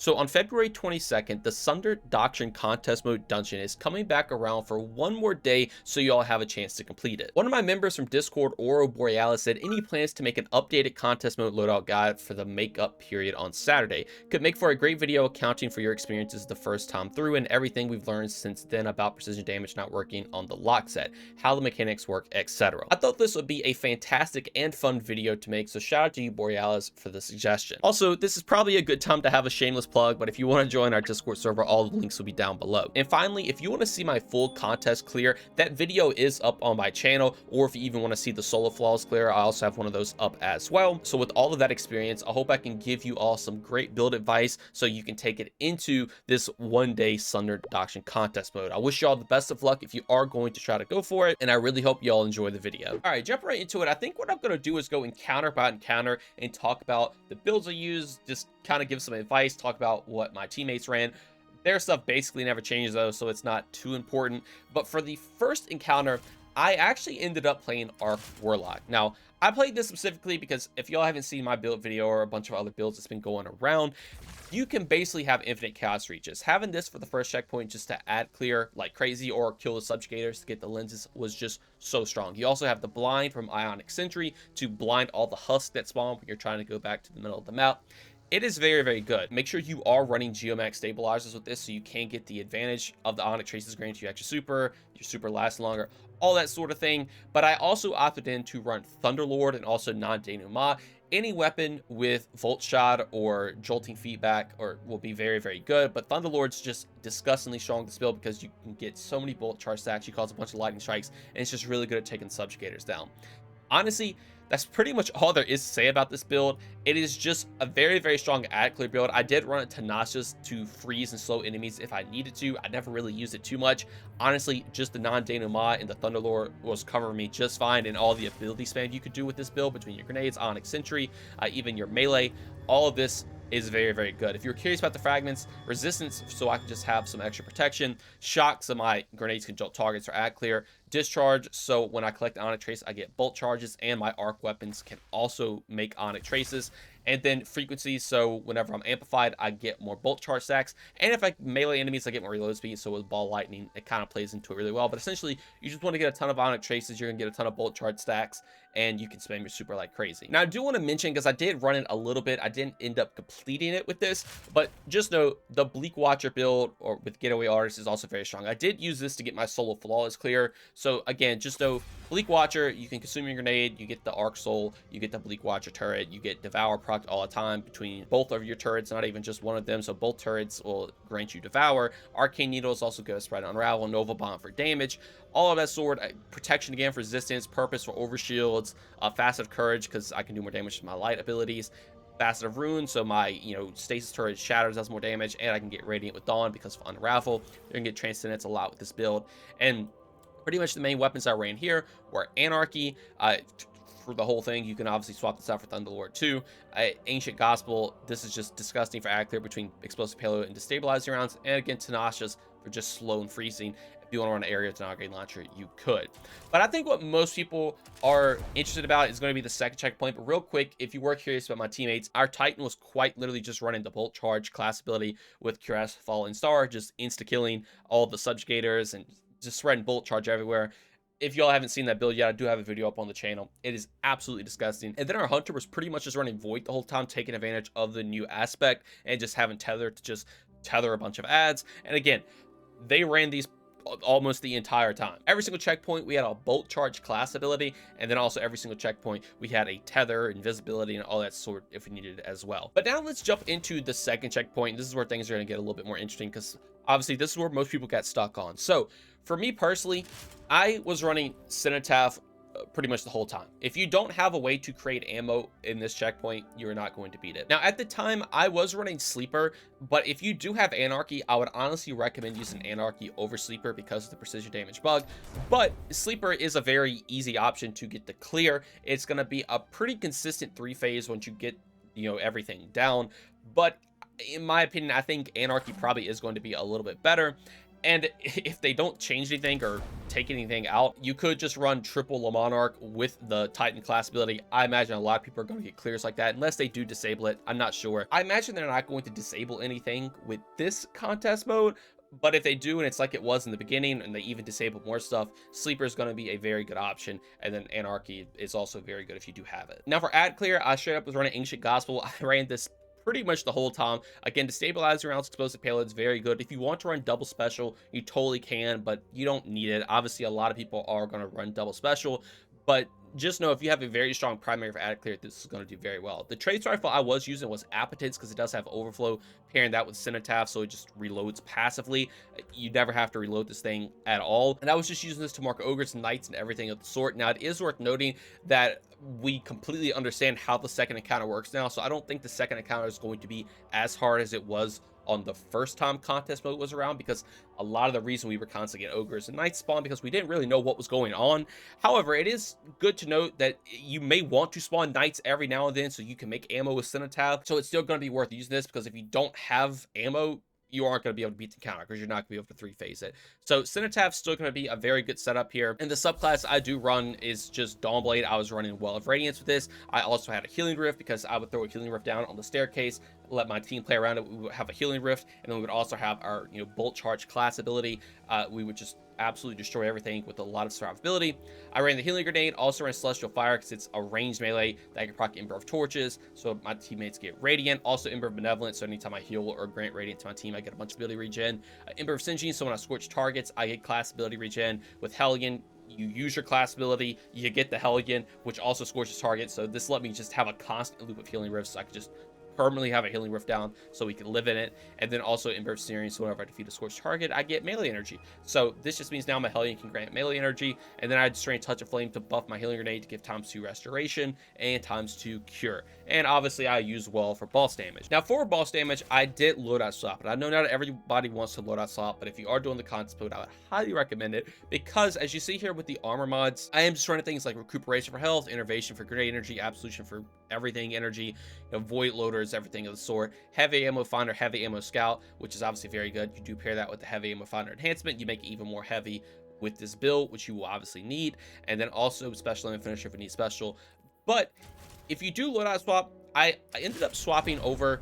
So on February 22nd, the Sundered Doctrine contest mode dungeon is coming back around for one more day, so you all have a chance to complete it. One of my members from Discord, Oro Borealis, said any plans to make an updated contest mode loadout guide for the makeup period on Saturday could make for a great video accounting for your experiences the first time through and everything we've learned since then about precision damage not working on the lock set, how the mechanics work, etc. I thought this would be a fantastic and fun video to make, so shout out to you, Borealis, for the suggestion. Also, this is probably a good time to have a shameless plug, but if you want to join our Discord server, all the links will be down below. And finally, if you want to see my full contest clear, that video is up on my channel, or if you even want to see the solo flaws clear, I also have one of those up as well. So with all of that experience, I hope I can give you all some great build advice so you can take it into this one-day Sundered Doctrine contest mode. I wish you all the best of luck if you are going to try to go for it, and I really hope you all enjoy the video. All right, jump right into it. I think what I'm going to do is go encounter by encounter and talk about the builds I use, just kind of give some advice, talk about what my teammates ran. Their stuff basically never changes though, so it's not too important. But for the first encounter, I actually ended up playing Arc Warlock. Now, I played this specifically because if y'all haven't seen my build video or a bunch of other builds that's been going around, you can basically have infinite chaos reaches. Having this for the first checkpoint just to add clear like crazy or kill the subjugators to get the lenses was just so strong. You also have the blind from Ionic Sentry to blind all the husks that spawn when you're trying to go back to the middle of the map. It is very, very good. Make sure you are running Geomax stabilizers with this so you can get the advantage of the Onyx Traces granting you extra super, your super lasts longer, all that sort of thing. But I also opted in to run Thunderlord and also non-denouement. Any weapon with Volt Shot or Jolting Feedback will be very, very good. But Thunderlord's just disgustingly strong this build because you can get so many Bolt Charge stacks. You cause a bunch of lightning strikes, and it's just really good at taking subjugators down. Honestly, that's pretty much all there is to say about this build. It is just a very, very strong ad clear build. I did run it Tenacious to freeze and slow enemies if I needed to. I never really used it too much. Honestly, just the non-denouement and the Thunderlord was covering me just fine, and all the ability spam you could do with this build between your grenades, Onyx Sentry, even your melee. All of this is very, very good. If you're curious about the fragments, resistance, so I can just have some extra protection, shock, so my grenades can jolt targets or ad clear, discharge, so when I collect Onyx Trace, I get bolt charges, and my arc weapons can also make Onyx Traces, and then frequency, so whenever I'm amplified, I get more bolt charge stacks, and if I melee enemies, I get more reload speed, so with ball lightning, it kind of plays into it really well. But essentially, you just want to get a ton of Onyx Traces, you're gonna get a ton of bolt charge stacks, and you can spam your super like crazy. Now, I do want to mention, because I did run it a little bit, I didn't end up completing it with this, but just know the Bleak Watcher build or with Getaway Artist is also very strong. I did use this to get my solo flawless clear. So again, just know Bleak Watcher, you can consume your grenade, you get the Arc Soul, you get the Bleak Watcher turret, you get Devour proc all the time between both of your turrets, not even just one of them. So both turrets will grant you Devour. Arcane Needle is also good at spread Unravel, Nova Bomb for damage. All of that sort, protection again for resistance, purpose for overshields, Facet of Courage because I can do more damage with my light abilities, Facet of Ruin, so my stasis turret shatters, does more damage, and I can get Radiant with Dawn because of Unravel. You're gonna get Transcendence a lot with this build, and pretty much the main weapons I ran here were Anarchy. For the whole thing, you can obviously swap this out for Thunderlord too. Ancient Gospel, this is just disgusting for ad clear between explosive payload and destabilizing rounds, and again Tenacious for just slow and freezing. If you want to run an area to grenade launcher, you could. But I think what most people are interested about is going to be the second checkpoint. But real quick, if you were curious about my teammates, our Titan was quite literally just running the Bolt Charge class ability with Cuirass Fallen Star, just insta-killing all the subjugators and just spreading Bolt Charge everywhere. If y'all haven't seen that build yet, I do have a video up on the channel. It is absolutely disgusting. And then our Hunter was pretty much just running Void the whole time, taking advantage of the new aspect and just having Tether to just tether a bunch of ads. And again, they ran these almost the entire time. Every single checkpoint we had a Bolt Charge class ability, and then also every single checkpoint we had a tether, invisibility, and all that sort if we needed it as well. But now let's jump into the second checkpoint. This is where things are going to get a little bit more interesting because obviously this is where most people got stuck on. So for me personally, I was running Cenotaph pretty much the whole time. If you don't have a way to create ammo in this checkpoint, you're not going to beat it. Now, at the time, I was running Sleeper, but if you do have Anarchy, I would honestly recommend using Anarchy over Sleeper because of the precision damage bug. But Sleeper is a very easy option to get the clear. It's going to be a pretty consistent 3-phase once you get, everything down. But in my opinion, I think Anarchy probably is going to be a little bit better. And if they don't change anything or take anything out. You could just run triple Le Monarch with the Titan class ability. I imagine a lot of people are going to get clears like that unless they do disable it. I'm not sure. I imagine they're not going to disable anything with this contest mode, but if they do and it's like it was in the beginning and they even disable more stuff, Sleeper is going to be a very good option, and then Anarchy is also very good if you do have it. Now for ad clear, I straight up was running Ancient Gospel. I ran this pretty much the whole time. Again, to stabilize around explosive payloads, very good. If you want to run double special, you totally can, but you don't need it. Obviously, a lot of people are going to run double special, but just know if you have a very strong primary for ad clear, this is going to do very well. The trace rifle I was using was Appetence because it does have overflow, pairing that with Cenotaph, so it just reloads passively. You never have to reload this thing at all. And I was just using this to mark ogres and knights and everything of the sort. Now, it is worth noting that we completely understand how the second encounter works now, so I don't think the second encounter is going to be as hard as it was on the first time contest mode was around, because a lot of the reason we were constantly getting ogres and knights spawn because we didn't really know what was going on. However, it is good to note that you may want to spawn knights every now and then so you can make ammo with Cenotaph. So it's still going to be worth using this, because if you don't have ammo, you aren't going to be able to beat the counter because you're not going to be able to three-phase it. So Cenotaph's still going to be a very good setup here. And the subclass I do run is just Dawnblade. I was running Well of Radiance with this. I also had a Healing Rift because I would throw a Healing Rift down on the staircase, let my team play around it. We would have a Healing Rift, and then we would also have our, Bolt Charge class ability. We would just absolutely destroy everything with a lot of survivability. I ran the Healing Grenade, also ran Celestial Fire because it's a ranged melee that I can proc Ember of Torches, so my teammates get Radiant. Also Ember of Benevolence, so anytime I heal or grant Radiant to my team, I get a bunch of ability regen. Ember of Singeing, so when I scorch targets, I get class ability regen. With Hellion, you use your class ability, you get the Hellion, which also scorches targets, so this let me just have a constant loop of Healing Rifts, so I could just permanently have a Healing Rift down so we can live in it. And then also Ember of Searing, so whenever I defeat a scorched target, I get melee energy. So this just means now my Hellion can grant melee energy, and then I just train Touch of Flame to buff my Healing Grenade to give ×2 restoration and ×2 cure. And obviously I use Well for boss damage. Now for boss damage, I did loadout swap, and I know not everybody wants to loadout swap, but if you are doing the contest mode, I would highly recommend it, because as you see here with the armor mods, I am just running things like Recuperation for health, Innervation for grenade energy, Absolution for everything energy, Void loaders, everything of the sort, Heavy Ammo Finder, Heavy Ammo Scout, which is obviously very good. You do pair that with the Heavy Ammo Finder enhancement, you make it even more heavy with this build, which you will obviously need. And then also Special Aim Finisher if you need special. But if you do loadout swap, I ended up swapping over,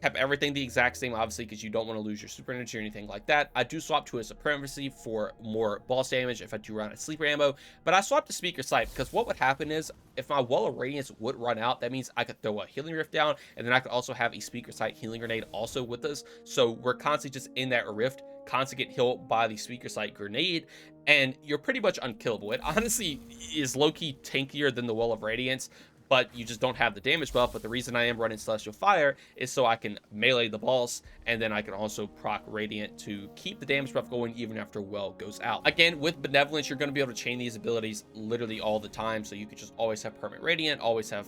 kept everything the exact same, obviously, because you don't want to lose your super energy or anything like that. I do swap to a Supremacy for more boss damage if I do run out of sleeper ammo, but I swapped to Speaker Sight because what would happen is if my Well of Radiance would run out, that means I could throw a Healing Rift down, and then I could also have a Speaker Sight Healing Grenade also with us. So we're constantly just in that rift, constantly get healed by the Speaker Sight Grenade, and you're pretty much unkillable. It honestly is low-key tankier than the Well of Radiance, but you just don't have the damage buff. But the reason I am running Celestial Fire is so I can melee the boss, and then I can also proc Radiant to keep the damage buff going even after Well goes out. Again, with Benevolence, you're going to be able to chain these abilities literally all the time, so you could just always have permanent Radiant, always have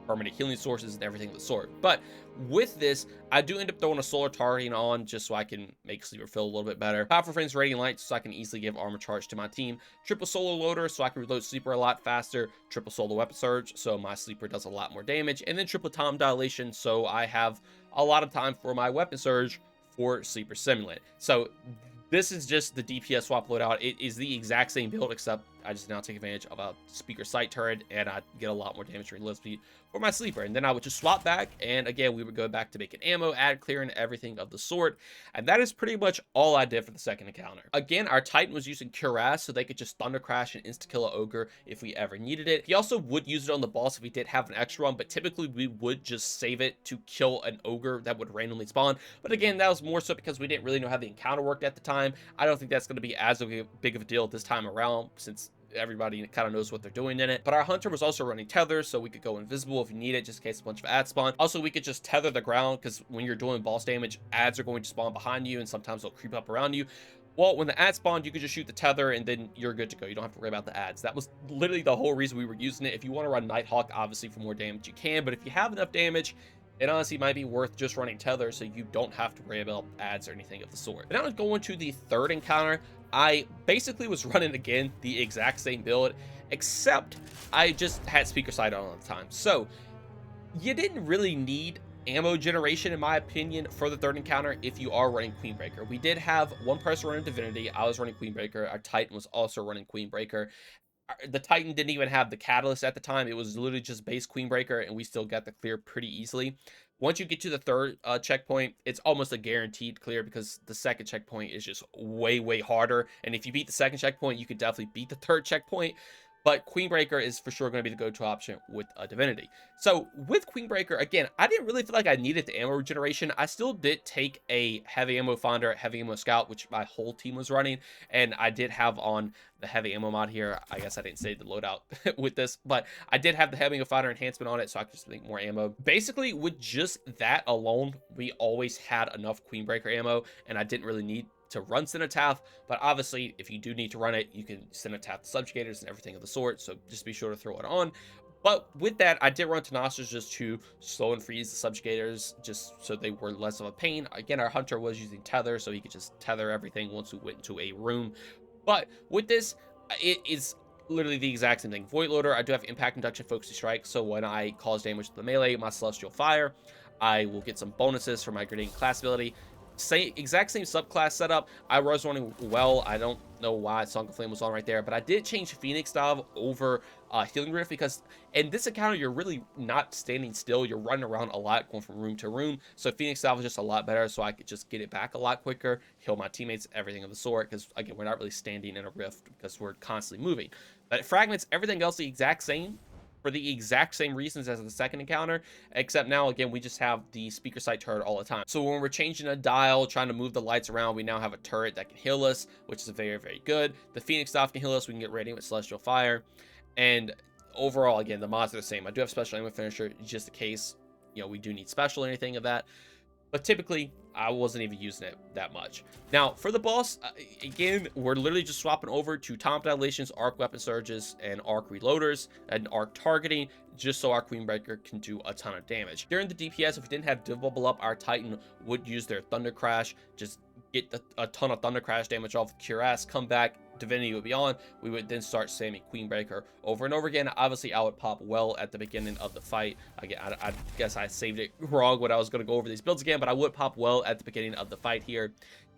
permanent healing sources and everything of the sort. But with this, I do end up throwing a solar targeting on just so I can make Sleeper feel a little bit better. Powerful Friends Radiant Light so I can easily give armor charge to my team. Triple Solo Loader so I can reload Sleeper a lot faster. Triple Solo Weapon Surge so my Sleeper does a lot more damage. And then Triple Time Dilation so I have a lot of time for my Weapon Surge for Sleeper Simulant. So this is just the DPS swap loadout. It is the exact same build, except I just now take advantage of a Speaker Sight turret, and I get a lot more damage reload speed for my Sleeper. And then I would just swap back, and again, we would go back to making ammo, ad clear, and everything of the sort. And that is pretty much all I did for the second encounter. Again, our Titan was using Cuirass, so they could just Thunder Crash and insta-kill an Ogre if we ever needed it. He also would use it on the boss if we did have an extra one, but typically we would just save it to kill an Ogre that would randomly spawn. But again, that was more so because we didn't really know how the encounter worked at the time. I don't think that's going to be as big of a deal this time around, since everybody kind of knows what they're doing in it. But our Hunter was also running Tether, so we could go invisible if you need it, just in case a bunch of ads spawn. Also, we could just tether the ground, because when you're doing boss damage, ads are going to spawn behind you, and sometimes they'll creep up around you. Well, when the ad spawned, you could just shoot the tether, and then you're good to go. You don't have to worry about the ads. That was literally the whole reason we were using it. If you want to run Nighthawk, obviously, for more damage, you can, but if you have enough damage, it honestly might be worth just running Tether so you don't have to worry about ads or anything of the sort. And now going to the third encounter, I basically was running again the exact same build, except I just had Speaker Sight on all the time. So you didn't really need ammo generation, in my opinion, for the third encounter if you are running Queenbreaker. We did have one person running Divinity. I was running Queenbreaker. Our Titan was also running Queenbreaker. The Titan didn't even have the catalyst at the time. It was literally just base Queenbreaker, and we still got the clear pretty easily. Once you get to the third checkpoint, it's almost a guaranteed clear because the second checkpoint is just way harder. And if you beat the second checkpoint, you could definitely beat the third checkpoint. But Queenbreaker is for sure going to be the go-to option with a Divinity. So with Queenbreaker, again, I didn't really feel like I needed the ammo regeneration. I still did take a heavy ammo finder, heavy ammo scout, which my whole team was running. And I did have on the heavy ammo mod here. I guess I didn't say the loadout with this, but I did have the heavy ammo finder enhancement on it, so I could just make more ammo. Basically, with just that alone, we always had enough Queenbreaker ammo, and I didn't really need to run Cenotaph, but obviously if you do need to run it, you can Cenotaph the subjugators and everything of the sort, so just be sure to throw it on. But with that, I did run Tenacious just to slow and freeze the subjugators, just so they were less of a pain. Again, our hunter was using tether, so he could just tether everything once we went into a room. But with this, it is literally the exact same thing. Void Loader, I do have impact induction focusing strike, so when I cause damage to the melee, my celestial fire, I will get some bonuses for my grenade class ability. Exact same subclass setup. I was running well. I don't know why Song of Flame was on right there, but I did change Phoenix Dive over Healing Rift because in this encounter you're really not standing still. You're running around a lot, going from room to room. So Phoenix Dive was just a lot better, so I could just get it back a lot quicker, heal my teammates, everything of the sort. Because again, we're not really standing in a rift because we're constantly moving. But Fragments, everything else the exact same, for the exact same reasons as the second encounter, except now, again, we just have the speaker sight turret all the time. So when we're changing a dial, trying to move the lights around, we now have a turret that can heal us, which is very good. The Phoenix Staff can heal us. We can get Radiant with Celestial Fire. And overall, again, the mods are the same. I do have Special Aim Finisher, just in case, you know, we do need special or anything of that. But typically, I wasn't even using it that much. Now, for the boss, again, we're literally just swapping over to Tom Dilations, Arc Weapon Surges, and Arc Reloaders, and Arc Targeting, just so our Queenbreaker can do a ton of damage. During the DPS, if we didn't have Div Bubble up, our Titan would use their Thunder Crash, just get a ton of Thunder Crash damage off, cure ass, come back, Divinity would be on. We would then start spamming Queenbreaker over and over again. Obviously, I would pop well at the beginning of the fight. Again, I guess I saved it wrong when I was going to go over these builds again, but I would pop well at the beginning of the fight here.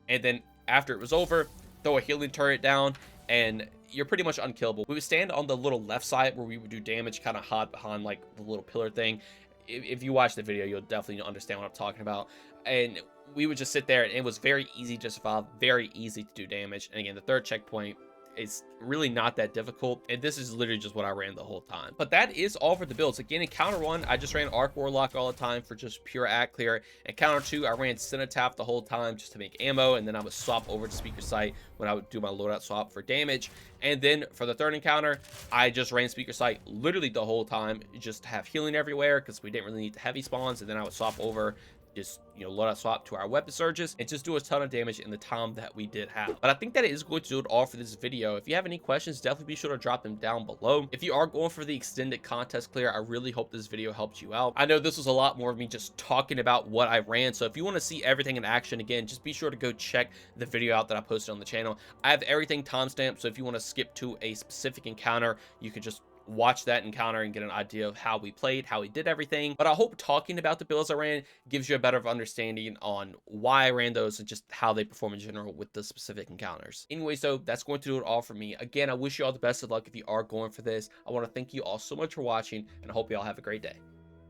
And then after it was over, throw a healing turret down, and you're pretty much unkillable. We would stand on the little left side where we would do damage, kind of hot behind like the little pillar thing. If you watch the video, you'll definitely understand what I'm talking about. And we would just sit there, and it was very easy to survive, very easy to do damage. And again, the third checkpoint is really not that difficult, and this is literally just what I ran the whole time. But that is all for the builds. Again, in counter 1, I just ran Arc Warlock all the time for just pure act clear. In counter 2, I ran Cenotaph the whole time just to make ammo, and then I would swap over to Speaker Sight when I would do my loadout swap for damage. And then for the third encounter, I just ran Speaker Sight literally the whole time, just to have healing everywhere because we didn't really need the heavy spawns. And then I would swap over, just, you know, loadout swap to our weapon surges and just do a ton of damage in the time that we did have. But I think that is going to do it all for this video. If you have any questions, definitely be sure to drop them down below. If you are going for the extended contest clear, I really hope this video helped you out. I know this was a lot more of me just talking about what I ran, so if you want to see everything in action again, just be sure to go check the video out that I posted on the channel. I have everything timestamped, so if you want to skip to a specific encounter, you could just watch that encounter and get an idea of how we played, how we did everything. But I hope talking about the builds I ran gives you a better understanding on why I ran those and just how they perform in general with the specific encounters. Anyway, so that's going to do it all for me. Again, I wish you all the best of luck if you are going for this. I want to thank you all so much for watching, and I hope you all have a great day.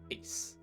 Peace.